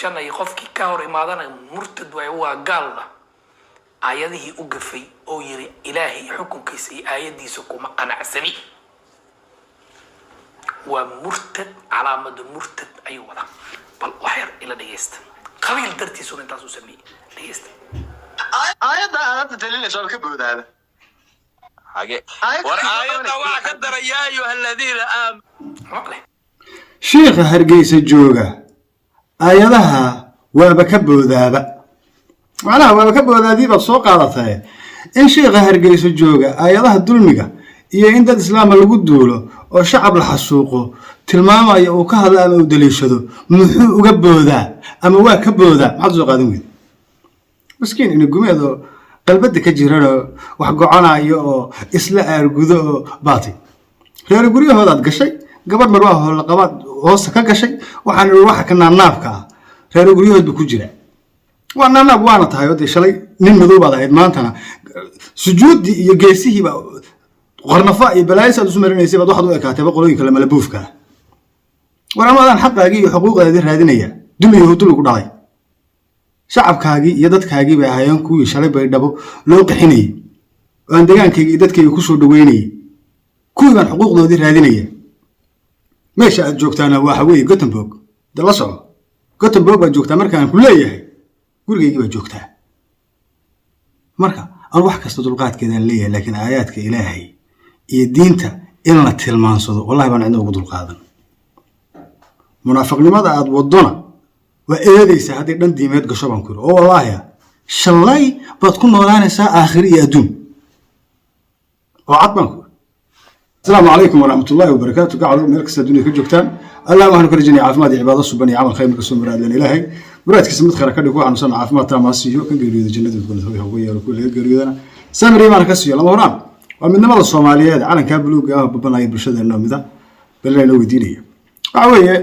janna qofkii ka hor imaadana murtad way waa gaalna aayadihii u gafay oo yiri ilaahay xukunkiisa iyo aayadiisa kuma qanacsani waa murtad calaamada murtad ayuu wada bal waxyar ila dhageysta qabiil dartiisu intaas u sameeyay dhageysta aayada daliil soo ka boodaada حاجة ورآية وعكدر يا أيها الذين آمنوا شيخ هرقيس الجوجة آياتها وابكبو ذابا معناها وابكبو ذابي بالسوق على ثاي إن شيخ هرقيس الجوجة آياتها الدلمقة إيه عند الإسلام اللي قدوله وشعب الحسوقه تلماما يوكهذا أما ودليشدو محو وقبو ذا أما واكبو ذا ما حد سوق هذا مسكين إنه قميضو قلبك كجيرانو wax go'anayo oo isla aargudo baati reer guriga hoodaad gashay gabadh marwaa la qabaad hoos ka gashay waxaan wax ka naafka reer gurigood ku jira waana naab waana tahay oo shalay nin madow baad ahayd maantana sujuudi iyo geesihiiba qornafa iyo balaayis aad usmarinaysa baad waxaad u ekaatay boqolooyinka lama labuufka waramadan xaqaagi iyo xuquuqdaada raadinaya dumiyo hudul ku dhacay shacabkaagi iyo dadkaagi bay ahaayeen kuwii shalay bay dhabo loo qixinay aan deegaankayga dadkayga ku soo dhaweynay kuwii baan xuquuqdoodii raadinaya meesha aad joogtaana waxa weeye Gothenburg dala soco Gothenburg baa joogtaa markaan ku leeyahay gurigayga baa joogtaa marka aan wax kasta dulqaadkeeda leeyahay laakiin aayaadka Ilaahay iyo diinta in la tilmaansado wallahi baan cidna ugu dulqaadan munaafiqnimada aad wadona وإيديس هذه دن ديمات قشبان كله أو والله يا شلّي بتكون مولانا ساعة آخرية أدوم وعطبانكم السلام عليكم ورحمة الله وبركاته قاعدوا مركز الدنيا كجوكتان الله ما هنكرجني عافمات عباد الصبني عمل خير مكسوم مراد لنا إلهي برات كسمت خير كده كوع نصنع عافمات تاماسيو كان قريد الجنة تقول هوية وكل قريدنا سامري ما ركسيو لما هرام ومن نمط الصوماليات على كابلو جاه ببنا يبرشد النوم ذا بالله لو يديني عوية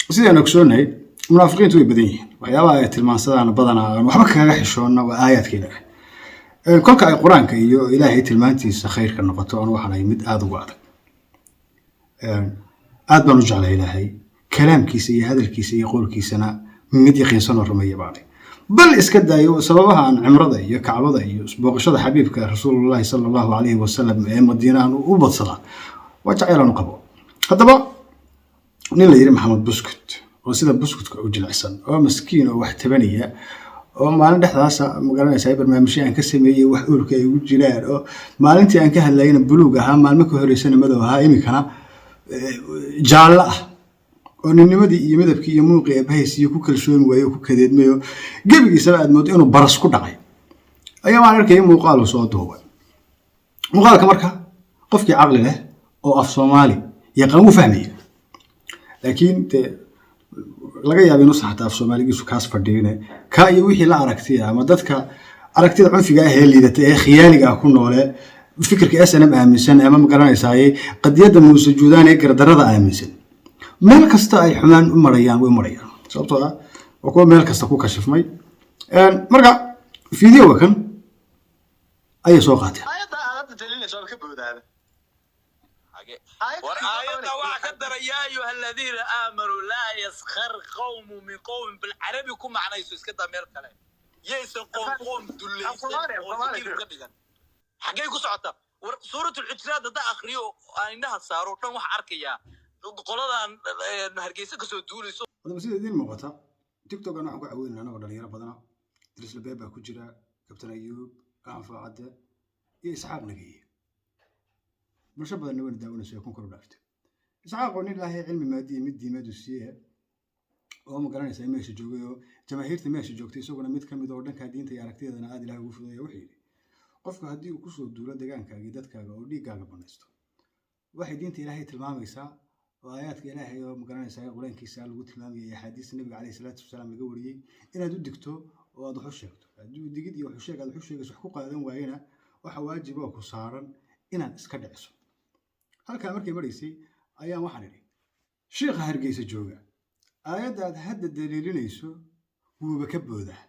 سيدنا كسرني منافقين توي بدين ويابا آيات المنصدان بدنا وحبك حشونا وآيات كده كل القرآن كيو إلهي تلمانتي سخير كالنقطة وحنا يمد آذ وعدك آذ بنرجع إلهي كلام كيسي هذا الكيسي يقول كيسنا مد يقين سنة رمية بعدي بل إسكت أيو سببها عن عمرضة أيو كعبضة أيو بوقشة حبيبك رسول الله صلى الله عليه وسلم أيام الدينان وبتصلا وجعل نقبه هذا بقى نيل يري محمد بسكت وسيدا بسكوتك أو جلعسان أو مسكين أو واحتبانية أو ما عندك هذا مقارنة سايبر ما مشي عن كسمية وحولك وجلال أو ما أنت عن كهلاين بلوجها ما المكو هريسان مدو هاي مكنا جالة ونني مدي يمدب كي يموقع بهيس يكو كل شوي ويكو كذا ميو قبل يسأل مود إنه برسكو دعي أيام عارف كي مقالو صوته هو مقال كمركها قفك عقل له أو أف صومالي يقوم فهميه لكن laga yaabo inuu saxta af Soomaaligiisu kaas fadhiyeen ka iyo wixii la aragtay ama dadka aragtida cunfiga ah ee liidata ee khiyaaliga ku noole fikirka SNM aaminsan ama ma garanaysaay qadiyada muusujuudaan ee gardarada aaminsan meel kasta ay xumaan u marayaan way marayaan sababtoo ah oo kuwa meel kasta ku kashifmay marka fiidiyowga kan ay soo qaatay aayada daliil soo ka boodaada ورآية وعكدر يا أيها الذين آمنوا لا يسخر قوم من قوم بالعربي كم معناه يسوس كده ميركله يسون قوم دولي حاجة يقول سعطة سورة الحجرات ده آخريو إنها صاروا تنو حركية قلنا هرجيسة كسو دولي سو هذا بس يدين مقطع تيك توك أنا أقول عوين أنا ولا يرى بدنا درس الباب كجرا كابتن أيوب أنفع عدة يسحق نجيه مرشبة النوين داون سيكون كل رافت. إسحاق قلنا الله علم مادي مدي مادوسية. وهم قراني سيماش جوجو جماهير تماش جوجتي سوقنا مد كم يدور دنك هدين تياركتي هذا نادي له وفضي وحيد. قفك هدي وكسر الدولة دجان كجدات كجا ودي كجا بنستو. واحد دين تلاهي تلمام يسا وآيات كلاهي يوم قراني سيا قلنا كيسال وتلمام يا حديث النبي عليه الصلاة والسلام يقولي إن هدو دكتو وهذا حشيكتو. هدو دقيقة وحشيك هذا حشيك حقوق هذا وعينا وحواجب وكسارا إن إسكدعسو. halka markay mareysay ayaa waxaan idhi sheekha hargeysa jooga aayadaad hadda daliilinayso wuuba ka boodaa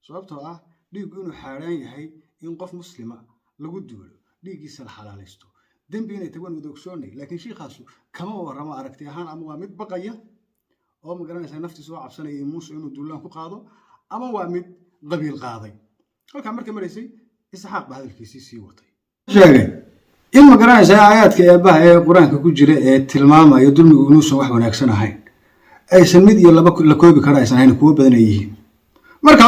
sababtoo ah dhiiggu inuu xaaraan yahay in qof muslima lagu duulo dhiiggiisa la xalaalaysto dambi inay tagaan wada ogsoonay laakiin sheekhaas kama warramo aragti ahaan ama waa mid baqaya oo ma garanaysaa naftiisa oo cabsanaya muuse inuu duulaan ku qaado ama waa mid qabiil qaaday halka markay maraysay isxaaq baa hadalkiisii sii watay sheegay in ma garanaysaa aayaadka eebaha ee quraanka ku jira ee tilmaamaya dulmigu inuusan wax wanaagsan ahayn aysan mid iyo laba la koobi kara aysan ahayn kuwa badan yihiin marka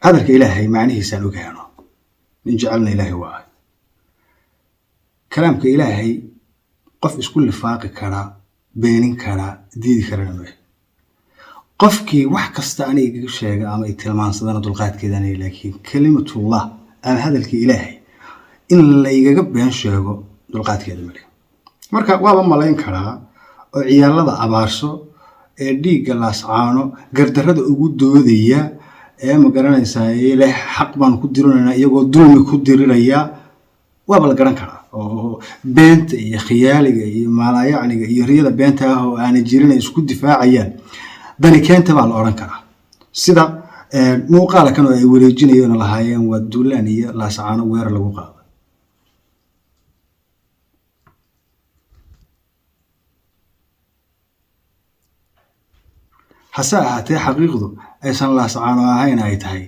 hadalka ilaahay macnihiisa aan ogaano in jecelna ilaahay waa kalaamka ilaahay qof isku lifaaqi kara beenin kara diidi karana ma qofkii wax kasta aniga sheega ama ay tilmaansadana dulqaadkeedana laakiin kalimatullah ama hadalka ilaahay in la igaga been sheego dulqaadkeeda ma marka waaba malayn karaa oo ciyaalada abaarso ee dhiigga laascaano gardarrada ugu doodaya ee ma garanaysaa ilaahay xaq baan ku dirinayna iyagoo dulmi ku diriraya waaba la garan karaa oo beenta iyo khiyaaliga iyo maalayacniga iyo riyada beenta ah oo aan jirin ay isku difaacayaan dani keenta baa la oran karaa sida muuqaal kan oo ay wareejinayeen lahaayeen waa duulaan iyo laascaano weerar lagu qaado hase ahaatee xaqiiqdu aysan laascaano ahayn ay tahay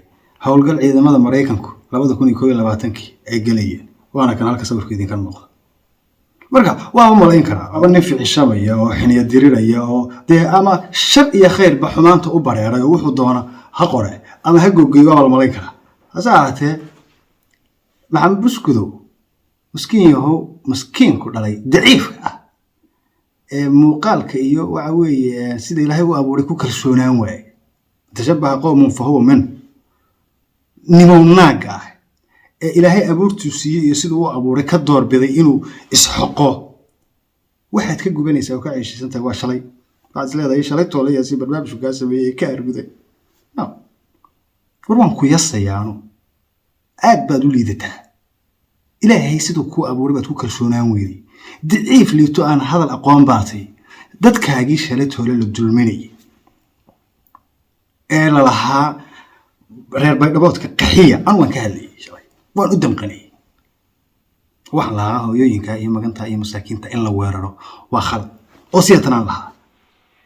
howlgal ciidamada Mareykanku 2021 ay galayeen waana kan halka sawirka idin kan muuqda marka waa malayn karaa aba nin ficilshamaya oo xiniya diriraya oo dee ama shar iyo khayr ba xumaanta u bareeray oo wuxuu doona ha qore ama ha gogeeyo waa malayn karaa hase ahaatee maxamed buskudo miskiin ku dhalay daciif ah muuqaalka iyo waxa weeye sida ilaahay u abuuray ku kalsoonaan waay tashabaha qowmun fahuwa min nimownaga ee ilaahay abuurtu siiyay iyo sida uu abuuray ka doorbiday inuu isxoqo waxaad ka gubanaysaa oo ka ciishisantahay waa shalay waxaad leedahay shalay toolaya si barnaamijku ka sameeyay ka arguday warwan ku yasayaano aad baad u liidataa ilaahay sidoo ku abuuray baad ku kalsoonaan weeyday daciif liito aan hadal aqoon baatay dadkaagii shalay toole la dulminay ee la lahaa reer baydhaboodka qaxiya aan waan ka hadlayay shalay waan u damqanay wax lahaa hooyooyinka iyo maganta iyo masaakiinta in la weeraro waa khalad oo siyatanaan lahaa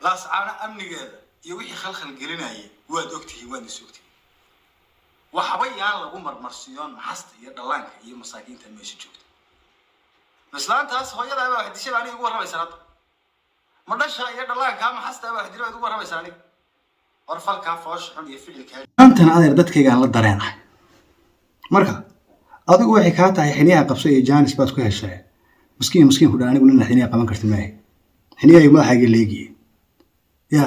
laascaana amnigeeda iyo wixii khalkhal gelinayay waad ogtihiin waad isogtay waxba yaan lagu marmarsiyoon maxasta iyo dhalaanka iyo masaakiinta meesha joogta maslaantaas hooyada wax dishay aniga ugu waramaysan hadda ma dhasha iyo dhalaanka maxasta wax diray ugu waramaysan aniga warfalka foosh xun iyo ficilka antana adeer dadkayga aan la dareenahay marka adigu waxay ka tahay xiniyaha qabso iyo jaanis baad ku heshay miskiin ku dhan anigu nin xiniyaha qaban kartay ma xiniyaha madaxayga leegiye ya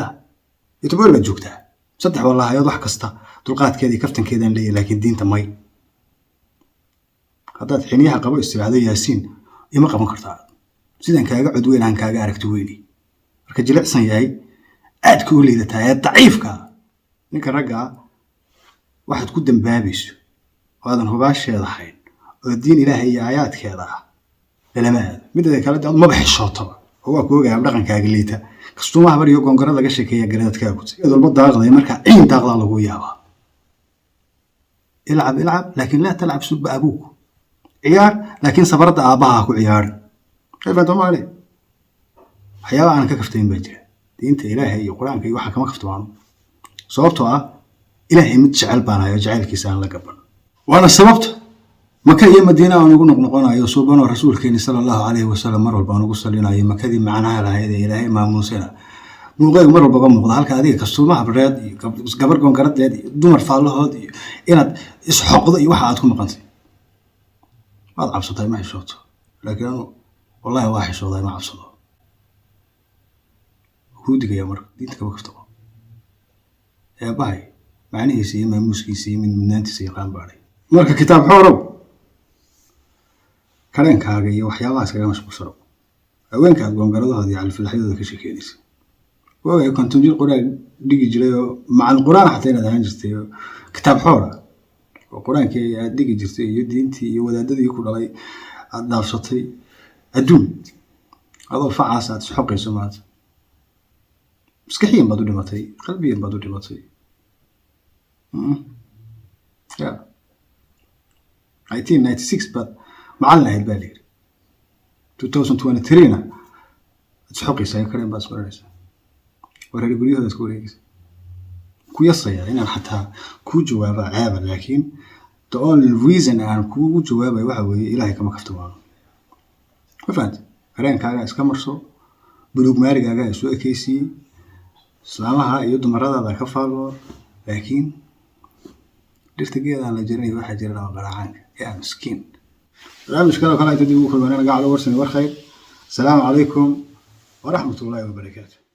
itoobo la joogtaa saddex wallahi wax kasta dulqaadkeeda iyo kaftankeeda leeyahay laakiin diinta may hadaad xiniyaha qabo istibaado yaasiin ima qaban kartaa sidan kaaga cod weyn aan kaaga aragto weyni marka jilicsan yahay aad ku leedahay ee daciifka ninka ragga waxaad ku dambaabayso waadan hubaasheeda ahayn oo diin ilaahay iyo aayaadkeeda ah lama midda kale ma baxshooto oo waa ku ogahay dhaqankaaga leeta kastumaha bar iyo goongara laga sheekeeyaa garadadka ku tii walba daaqday marka ciin daaqda lagu yaaba ilعب لكن لا تلعب سب أبوك عيار لكن صبرت أباها كو عيار كيف أنتم عليه حياة أنا كفتين بجري أنت إلهي القرآن كي واحد كما كفتوا عنه صوبتها إلهي متشعل بانا يجعل كيسان لقبل وأنا سببت مكان يوم مدينة ونقول نقولنا يوسوبنا الرسول كين صلى الله عليه وسلم مرة بانو قصلنا يوم كذي معناها لهذا إلهي ما موسنا موقعي مرة بقى موقع هالك هذه كسومة براد قبل كون قرد لدي دمر فالله هذه إن إسحاق ذي واحد عندكم مقنصي هذا عبصته ما يشوط لكن والله واحد شو ذا ما عبصته هو دقيقة يا مر دي تكبر كفتوا يا باي معني سي ما مسكي سي من نانتي سي قام باري مرك كتاب حورو كلام كاجي وحياة كلام مش بصرو وين كان قوم قرض هذه على في الحياة ذاك الشيء كينيس وكنت تجي القرآن دقي جري مع القرآن حتى أنا هنجستي كتاب حورة القرآن كي دقي جرتي يدي أنتي ودادي يكون علي الدار شطي الدون هذا فعاسات حقي سمعت مسكحين بدو دمتي قلبيين بدو دمتي يا 1996 بعد معلنا هالبالير 2023 تحقي سيكرين بس ورئيس ورهي قوليه هذا سكوريكس كويصيا إن حتى كو جوابه عيب لكن the only reason أنا كو جوابه وحوي إلهي كما كفتوا فهمت كرين كاجا إسكامرسو بلوغ ماري كاجا سوء كيسي سلامها يود مرة ذا كفالو لكن درت كذا أنا جرني واحد جرى غرعانك يا مسكين لا مشكلة كلا تدي وكل من أنا قاعد ورسني والخير السلام عليكم ورحمة الله وبركاته.